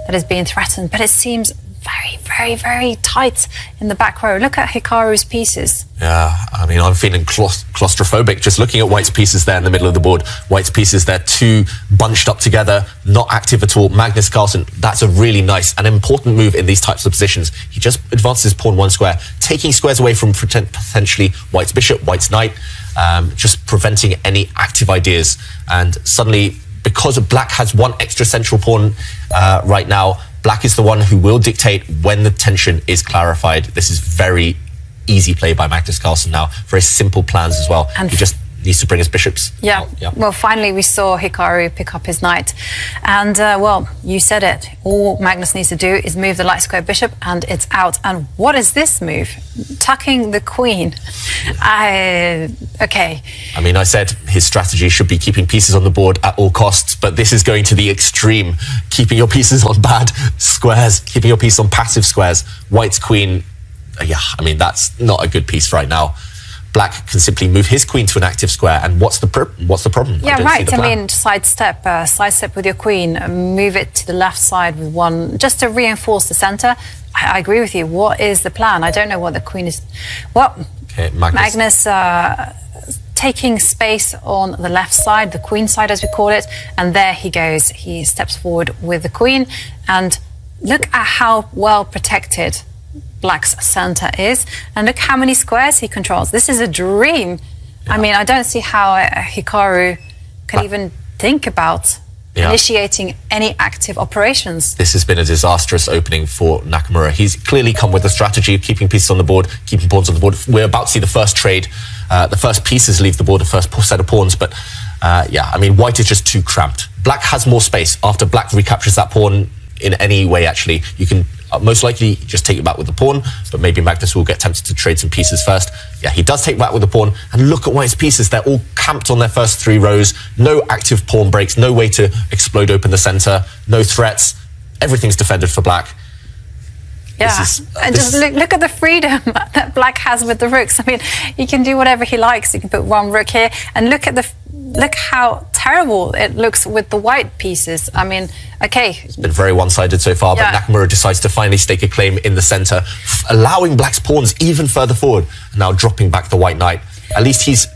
that is being threatened, but it seems very, very, very tight in the back row. Look at Hikaru's pieces. Yeah, I mean, I'm feeling claustrophobic just looking at White's pieces there in the middle of the board. White's pieces, they're too bunched up together, not active at all. Magnus Carlsen, that's a really nice and important move in these types of positions. He just advances pawn one square, taking squares away from potentially White's bishop, White's knight, just preventing any active ideas. And suddenly, because Black has one extra central pawn right now, Black is the one who will dictate when the tension is clarified. This is very easy play by Magnus Carlsen now. Very simple plans as well. And he just needs to bring his bishops out. Yeah. Well, finally we saw Hikaru pick up his knight. And, well, you said it. All Magnus needs to do is move the light square bishop and it's out. And what is this move? Tucking the queen. Okay. I mean, I said his strategy should be keeping pieces on the board at all costs, but this is going to the extreme. Keeping your pieces on bad squares, keeping your piece on passive squares. White's queen, yeah, I mean, that's not a good piece right now. Black can simply move his queen to an active square, and what's the problem? Yeah, right. I mean, sidestep with your queen, move it to the left side with one, just to reinforce the center. I agree with you. What is the plan? I don't know what the queen is. Well, okay, Magnus taking space on the left side, the queen side as we call it, and there he goes. He steps forward with the queen, and look at how well protected Black's center is, and look how many squares he controls. This is a dream. Yeah. I mean, I don't see how Hikaru can even think about initiating any active operations. This has been a disastrous opening for Nakamura. He's clearly come with a strategy of keeping pieces on the board, keeping pawns on the board. We're about to see the first trade. The first pieces leave the board, the first set of pawns, but yeah, I mean, White is just too cramped. Black has more space. After Black recaptures that pawn in any way, actually, you can most likely just take it back with the pawn, but maybe Magnus will get tempted to trade some pieces first. Yeah, he does take back with the pawn, and look at White's pieces. They're all camped on their first three rows. No active pawn breaks, no way to explode open the center, no threats. Everything's defended for Black. Yeah, and just look at the freedom that Black has with the rooks. I mean, he can do whatever he likes. He can put one rook here, and look how terrible it looks with the White pieces. I mean, okay. It's been very one-sided so far, but Nakamura decides to finally stake a claim in the center, allowing Black's pawns even further forward, now dropping back the White knight. At least he's,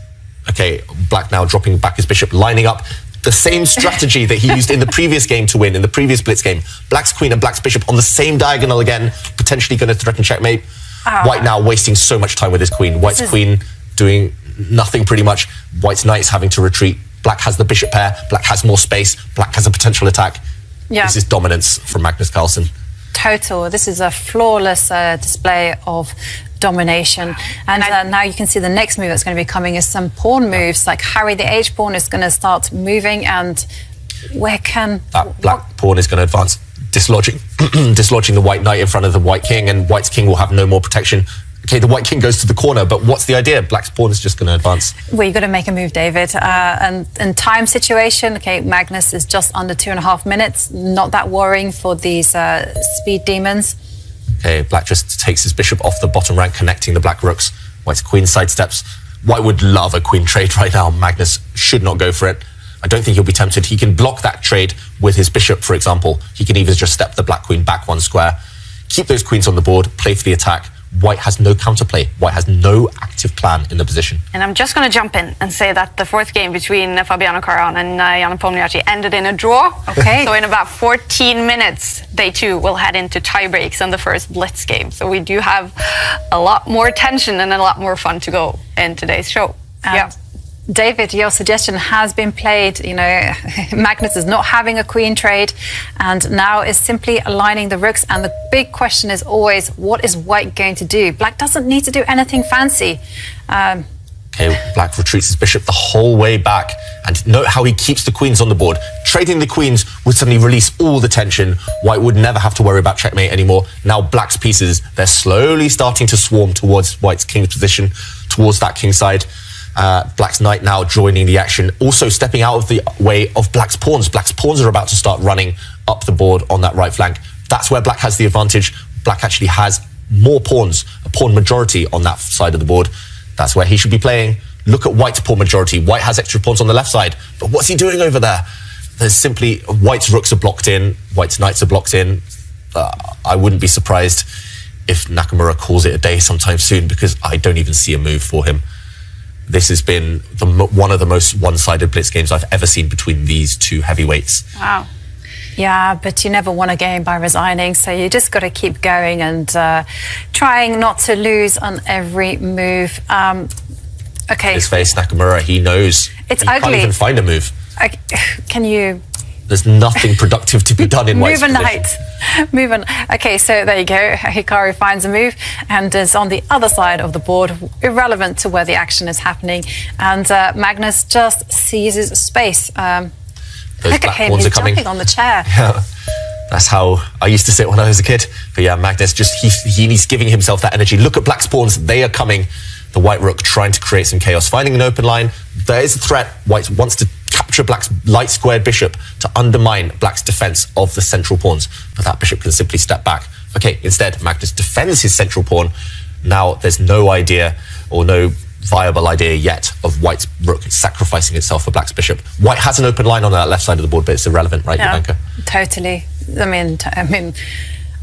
okay, Black now dropping back his bishop, lining up the same strategy that he used in the previous game to win, in the previous blitz game. Black's queen and Black's bishop on the same diagonal again, potentially going to threaten checkmate. White now wasting so much time with his queen. White's queen doing nothing pretty much. White's knight is having to retreat. Black has the bishop pair. Black has more space. Black has a potential attack. Yeah. This is dominance from Magnus Carlsen. Total. This is a flawless display of domination. And now you can see the next move that's going to be coming is some pawn moves, like Harry the H pawn is going to start moving, and where can... That Black pawn is going to advance, dislodging the White knight in front of the White king, and White's king will have no more protection. Okay, the White king goes to the corner, but what's the idea? Black's pawn is just going to advance. Well, you've got to make a move, David. And time situation, okay, Magnus is just under 2.5 minutes. Not that worrying for these speed demons. Okay, Black just takes his bishop off the bottom rank, connecting the Black rooks. White's queen sidesteps. White would love a queen trade right now. Magnus should not go for it. I don't think he'll be tempted. He can block that trade with his bishop, for example. He can even just step the Black queen back one square, keep those queens on the board, play for the attack. White has no counterplay. White has no active plan in the position. And I'm just going to jump in and say that the fourth game between Fabiano Caruana and Jan Pomniachtchi ended in a draw. Okay. So in about 14 minutes, they too will head into tie breaks on the first blitz game. So we do have a lot more tension and a lot more fun to go in today's show. Yeah. David, your suggestion has been played. You know, Magnus is not having a queen trade and now is simply aligning the rooks. And the big question is always, what is White going to do? Black doesn't need to do anything fancy. Okay, Black retreats his bishop the whole way back. And note how he keeps the queens on the board. Trading the queens would suddenly release all the tension. White would never have to worry about checkmate anymore. Now Black's pieces, they're slowly starting to swarm towards White's king's position, towards that king side. Black's knight now joining the action, also stepping out of the way of Black's pawns. Black's pawns are about to start running up the board on that right flank. That's where Black has the advantage. Black actually has more pawns, a pawn majority on that side of the board. That's where he should be playing. Look at White's pawn majority. White has extra pawns on the left side, but what's he doing over there? there's simply White's rooks are blocked in, White's knights are blocked in. I wouldn't be surprised if Nakamura calls it a day sometime soon, because I don't even see a move for him. This has been one of the most one-sided blitz games I've ever seen between these two heavyweights. Wow. Yeah, but you never won a game by resigning, so you just got to keep going and trying not to lose on every move. Okay. His face, Nakamura, he knows. It's he ugly. Can't even find a move. Can you... There's nothing productive to be done in White's Move a position. knight. Move on. Okay, so there you go. Hikaru finds a move and is on the other side of the board, irrelevant to where the action is happening. And Magnus just seizes space. Look at him, he's jumping on the chair. Yeah, that's how I used to sit when I was a kid. But yeah, Magnus, he's giving himself that energy. Look at Black's pawns, they are coming. The White rook trying to create some chaos, finding an open line. There is a threat. White wants to capture Black's light squared bishop to undermine Black's defense of the central pawns. But that bishop can simply step back. Okay, instead, Magnus defends his central pawn. Now there's no idea or no viable idea yet of White's rook sacrificing itself for Black's bishop. White has an open line on that left side of the board, but it's irrelevant, right, Jovanka? Totally. I mean,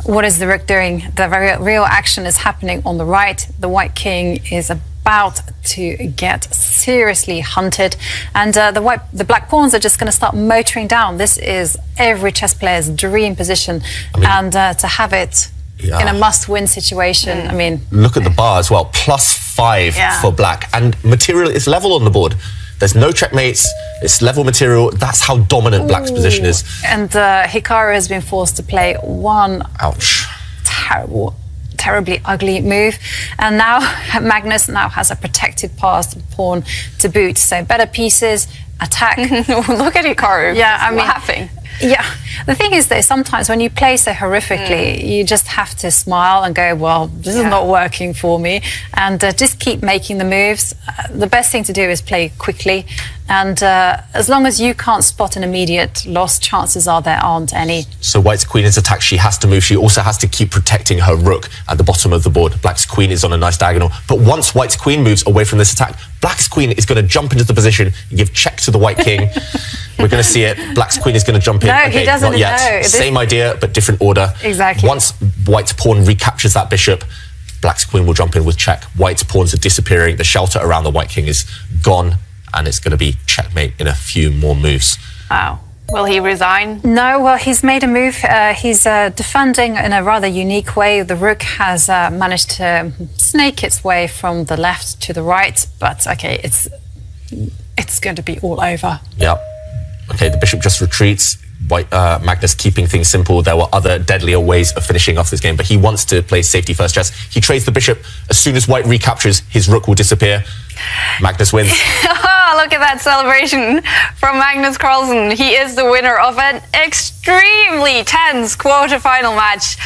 what is the rook doing? The real action is happening on the right. The White king is about to get seriously hunted, and the black pawns are just going to start motoring down. This is every chess player's dream position, and to have it in a must-win situation. I mean, look at the bar as well. +5 for Black, and material is level on the board. There's no checkmates. It's level material. That's how dominant Black's position is. And Hikaru has been forced to play one terribly ugly move, and now Magnus has a protected passed pawn to boot. So better pieces, attack. Look at Hikaru. Yeah, I mean, laughing. Yeah, the thing is though, sometimes when you play so horrifically, you just have to smile and go, well, this is not working for me, and just keep making the moves. The best thing to do is play quickly, and as long as you can't spot an immediate loss, chances are there aren't any. So White's queen is attacked. She has to move. She also has to keep protecting her rook at the bottom of the board. Black's queen is on a nice diagonal, but once White's queen moves away from this attack, Black's queen is going to jump into the position and give check to the White king. We're going to see it. Black's queen is going to jump in. No, he doesn't. Not yet. Same idea, but different order. Exactly. Once White's pawn recaptures that bishop, Black's queen will jump in with check. White's pawns are disappearing. The shelter around the White king is gone, and it's going to be checkmate in a few more moves. Wow. Will he resign? No, well, he's made a move. He's defending in a rather unique way. The rook has managed to snake its way from the left to the right, but okay, it's going to be all over. Yeah. Okay, the bishop just retreats. Magnus keeping things simple. There were other deadlier ways of finishing off this game, but he wants to play safety first chess. He trades the bishop. As soon as White recaptures, his rook will disappear. Magnus wins. Oh, look at that celebration from Magnus Carlsen. He is the winner of an extremely tense quarter-final match.